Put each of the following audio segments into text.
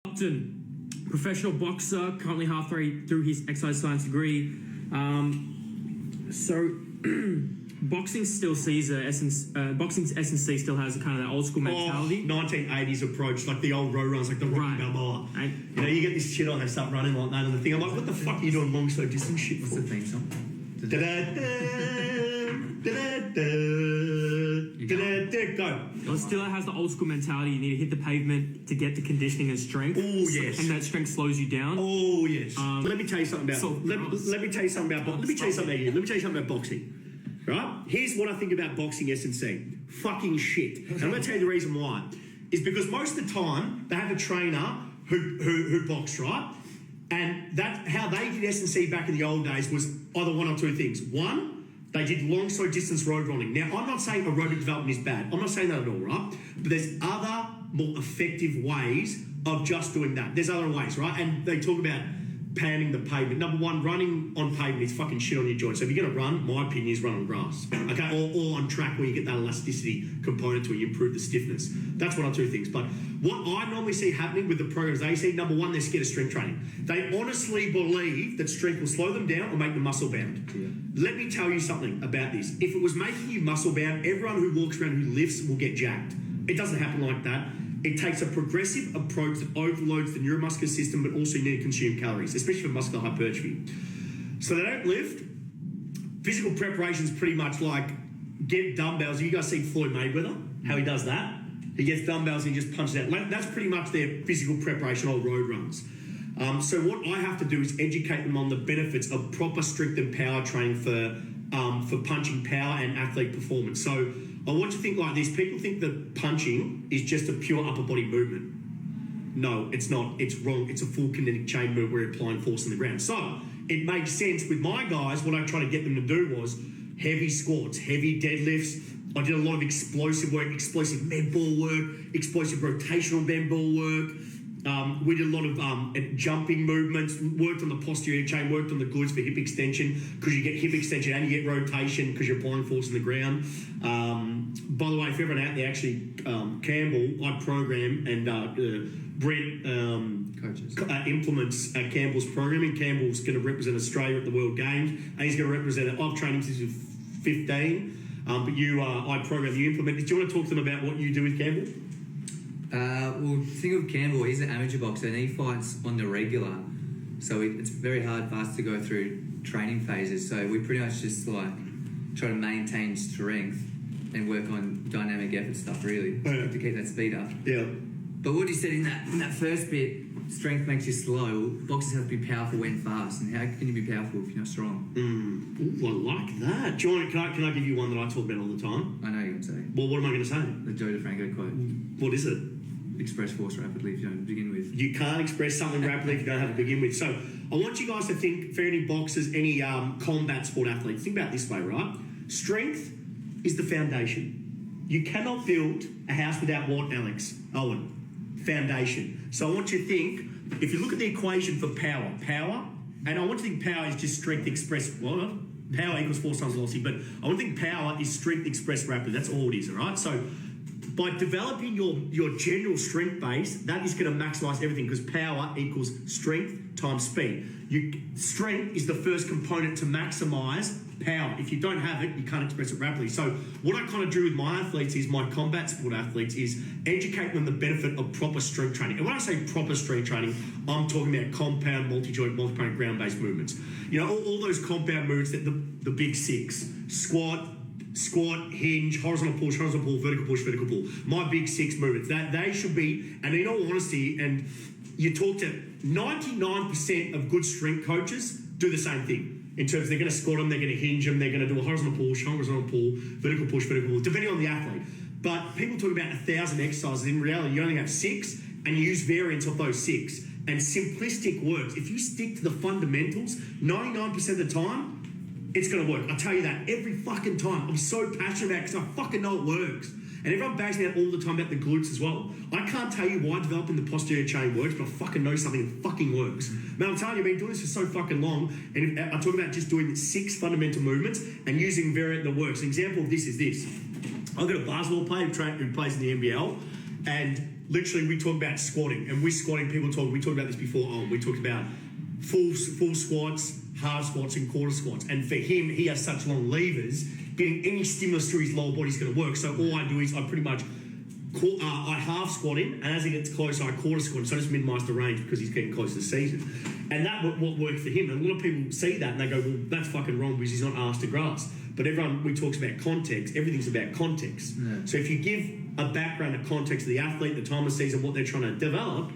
Upton, professional boxer, currently halfway through his exercise science degree. Boxing still sees boxing's S&C still has kind of that old school mentality. 1980s approach, like the old road runs, like the Rocky Balboa. You get this shit on, they start running like that, and the thing, I'm like, what the fuck are you doing long slow distance shit for? What's the theme song? Go. Well, it still has the old school mentality. You need to hit the pavement to get the conditioning and strength. Oh yes. And that strength slows you down. Oh yes. Let me tell you something about. Let me tell you something about boxing. Right? Here's what I think about boxing S&C. Fucking shit. And I'm going to tell you the reason why. Is because most of the time they have a trainer who boxed, right? And that how they did S&C back in the old days was either one or two things. One, they did long, slow distance road running. Now, I'm not saying aerobic development is bad. I'm not saying that at all, right? But there's other more effective ways of just doing that. There's other ways, right? And they talk about pounding the pavement. Number one, running on pavement is fucking shit on your joints. So if you're going to run, my opinion is run on grass. Okay? Or on track where you get that elasticity component to it, you improve the stiffness. That's one or two things. But what I normally see happening with the programs they see, number one, they're scared of strength training. They honestly believe that strength will slow them down or make them muscle bound. Yeah. Let me tell you something about this. If it was making you muscle bound, everyone who walks around who lifts will get jacked. It doesn't happen like that. It takes a progressive approach that overloads the neuromuscular system, but also you need to consume calories, especially for muscular hypertrophy. So they don't lift. Physical preparation is pretty much like get dumbbells. You guys see Floyd Mayweather, how he does that? He gets dumbbells and he just punches out. That's pretty much their physical preparation or road runs. So what I have to do is educate them on the benefits of proper strength and power training for punching power and athlete performance. So I want you to think like this. People think that punching is just a pure upper body movement. No, it's not. It's wrong. It's a full kinetic chain movement where you're applying force on the ground. So it makes sense with my guys. What I try to get them to do was heavy squats, heavy deadlifts. I did a lot of explosive work, explosive med ball work, explosive rotational bend ball work. We did a lot of jumping movements, worked on the posterior chain, worked on the glutes for hip extension because you get hip extension and you get rotation because you're applying force on the ground. By the way, if everyone out there, actually, Campbell, I program and Brent implements Campbell's programming. Campbell's going to represent Australia at the World Games and he's going to represent it. I've trained him since he was 15, but I program, you implement. Do you want to talk to them about what you do with Campbell? Well, think of Campbell, he's an amateur boxer and he fights on the regular. So it's very hard for us to go through training phases. So we pretty much just like try to maintain strength and work on dynamic effort stuff really to keep that speed up. Yeah. But what you said in that first bit, strength makes you slow. Boxers have to be powerful when fast. And how can you be powerful if you're not strong? Ooh, I like that. Do you want, can I give you one that I talk about all the time? I know you're going to say. Well, what am I going to say? The Joe DeFranco quote. What is it? Express force rapidly if you don't begin with. You can't express something rapidly if you don't have to begin with. So I want you guys to think, for any boxers, any combat sport athletes, think about it this way, right? Strength is the foundation. You cannot build a house without what, Alex? Owen? Foundation. So I want you to think, if you look at the equation for power, and I want you to think power is just strength expressed, well, power equals force times velocity, but I want to think power is strength expressed rapidly. That's all it is, all right? So by developing your general strength base, that is going to maximize everything because power equals strength times speed. Strength is the first component to maximize power. If you don't have it, you can't express it rapidly. So what I kind of do with my athletes is, my combat sport athletes, is educate them the benefit of proper strength training. And when I say proper strength training, I'm talking about compound, multi-joint, multi-point, ground-based movements. You know, all those compound movements, that the big six: squat, hinge, horizontal push, vertical push, vertical pull. My big six movements. That they should be, and in all honesty, and you talk to 99% of good strength coaches do the same thing. In terms of they're going to squat them, they're going to hinge them, they're going to do a horizontal push, vertical push, vertical pull, depending on the athlete. But people talk about 1,000 exercises. In reality, you only have 6, and you use variants of those 6. And simplistic works. If you stick to the fundamentals, 99% of the time, it's going to work. I tell you that every fucking time. I'm so passionate about it because I fucking know it works. And everyone bags me out all the time about the glutes as well. I can't tell you why developing the posterior chain works, but I fucking know something that fucking works. Man, I'm telling you, I've been doing this for so fucking long, and I talk about just doing 6 fundamental movements and using variant that works. An example of this is this. I've got a basketball player who plays in the NBL, and literally we talk about squatting, and with squatting, we talked about this before. We talked about full squats, half squats, and quarter squats. And for him, he has such long levers, getting any stimulus to his lower body is going to work. So all I do is I pretty much I half squat him, and as he gets closer, I quarter squat him. So I just minimise the range because he's getting close to the season. And that what worked for him. And a lot of people see that and they go, well, that's fucking wrong because he's not asked to grasp. But everyone, we talks about context. Everything's about context. Yeah. So if you give a background, a context of the athlete, the time of season, what they're trying to develop,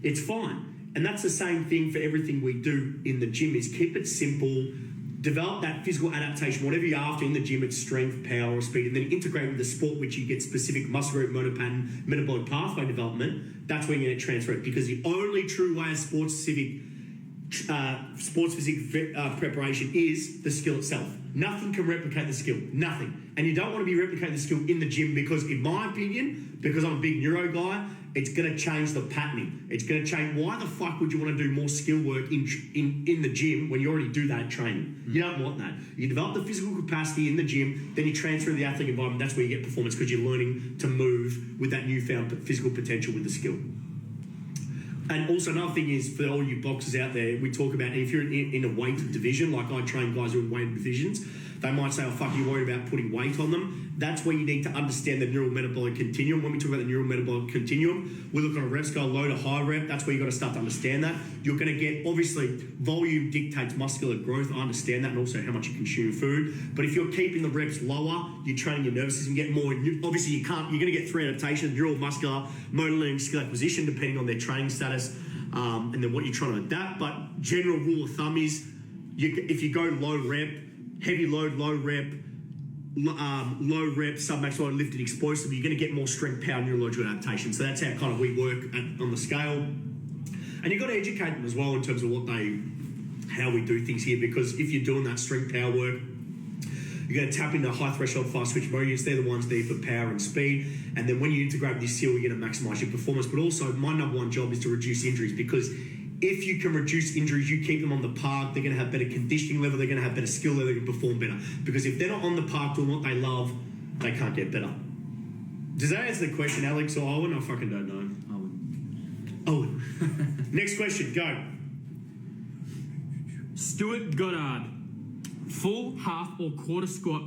it's fine. And that's the same thing for everything we do in the gym is keep it simple, develop that physical adaptation, whatever you're after in the gym, it's strength, power, or speed, and then integrate with the sport, which you get specific muscle group, motor pattern, metabolic pathway development. That's where you're going to transfer it, because the only true way of sports-specific preparation is the skill itself. Nothing can replicate the skill. Nothing. And you don't want to be replicating the skill in the gym because, in my opinion, because I'm a big neuro guy, it's going to change the patterning. It's going to change. Why the fuck would you want to do more skill work in the gym when you already do that at training? You don't want that. You develop the physical capacity in the gym, then you transfer to the athletic environment. That's where you get performance because you're learning to move with that newfound physical potential with the skill. And also another thing is, for all you boxers out there, we talk about if you're in a weight division, like I train guys who are in weight divisions, they might say, oh fuck, you're worried about putting weight on them. That's where you need to understand the neural metabolic continuum. When we talk about the neural metabolic continuum, we look on a rep scale, low to high rep. That's where you've got to start to understand that. You're going to get, obviously, volume dictates muscular growth. I understand that, and also how much you consume food. But if you're keeping the reps lower, you're training your nervous system, get more. Obviously, you're going to get three adaptations: neural, muscular, motor learning, skill acquisition, depending on their training status, and then what you're trying to adapt. But general rule of thumb is, if you go low rep, heavy load, low rep, low rep, sub-max load, lifted explosive, you're going to get more strength, power, neurological adaptation. So that's how kind of we work on the scale. And you've got to educate them as well in terms of how we do things here, because if you're doing that strength power work, you're going to tap into high threshold fast switch motor units. They're the ones there for power and speed. And then when you integrate this skill, you're going to maximize your performance. But also, my number one job is to reduce injuries, because if you can reduce injuries, you keep them on the park, they're going to have better conditioning level, they're going to have better skill level, they can perform better. Because if they're not on the park doing what they love, they can't get better. Does that answer the question, Alex or Owen? I fucking don't know. Owen. Next question, go. Stuart Goddard. Full, half, or quarter squat